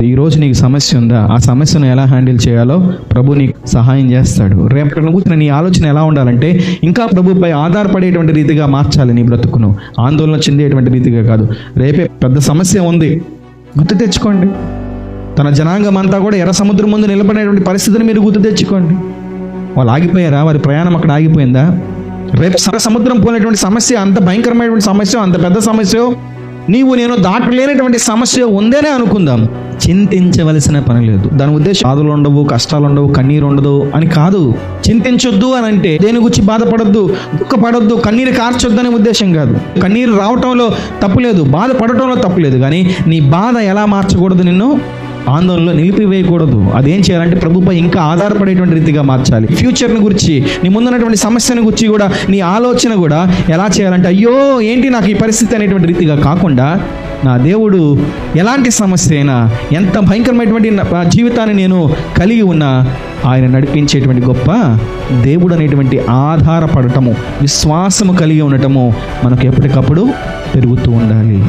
ఈరోజు నీకు సమస్య ఉందా? ఆ సమస్యను ఎలా హ్యాండిల్ చేయాలో ప్రభు నీకు సహాయం చేస్తాడు. రేపటి కూర్చున్న నీ ఆలోచన ఎలా ఉండాలంటే ఇంకా ప్రభుపై ఆధారపడేటువంటి రీతిగా మార్చాలి నీ బ్రతుకును, ఆందోళన చెందేటువంటి రీతిగా కాదు. రేపే పెద్ద సమస్య ఉంది, గుర్తు తెచ్చుకోండి. తన జనాంగం అంతా కూడా ఎర్ర సముద్రం ముందు నిలబడేటువంటి పరిస్థితిని మీరు గుర్తు తెచ్చుకోండి. వాళ్ళు ఆగిపోయారా? వారి ప్రయాణం అక్కడ ఆగిపోయిందా? రేపు సముద్రం పోలేటువంటి సమస్య, అంత భయంకరమైనటువంటి సమస్య, అంత పెద్ద సమస్య, నీవు నేను దాటలేనటువంటి సమస్య ఉందేనే అనుకుందాం, చింతించవలసిన పని లేదు. దాని ఉద్దేశం బాధలు ఉండవు, కష్టాలు ఉండవు, కన్నీరు ఉండదు అని కాదు. చింతించొద్దు అని అంటే దేని గురించి బాధపడొద్దు, దుఃఖపడొద్దు, కన్నీరు కార్చొద్దు అనే ఉద్దేశం కాదు. కన్నీరు రావటంలో తప్పులేదు, బాధపడటంలో తప్పులేదు, కానీ నీ బాధ ఎలా మార్చకూడదు, నిన్ను ఆందోళనలో నిలిపివేయకూడదు. అదేం చేయాలంటే ప్రభుపై ఇంకా ఆధారపడేటువంటి రీతిగా మార్చాలి. ఫ్యూచర్ని గురించి, నీ ముందున్నటువంటి సమస్యను గురించి కూడా నీ ఆలోచన కూడా ఎలా చేయాలంటే, అయ్యో ఏంటి నాకు ఈ పరిస్థితి అనేటువంటి రీతిగా కాకుండా, నా దేవుడు ఎలాంటి సమస్య అయినా, ఎంత భయంకరమైనటువంటి జీవితాన్ని నేను కలిగి ఉన్నా, ఆయన నడిపించేటువంటి గొప్ప దేవుడు అనేటువంటి ఆధారపడటము, విశ్వాసము కలిగి ఉండటము మనకు ఎప్పటికప్పుడు పెరుగుతూ ఉండాలి.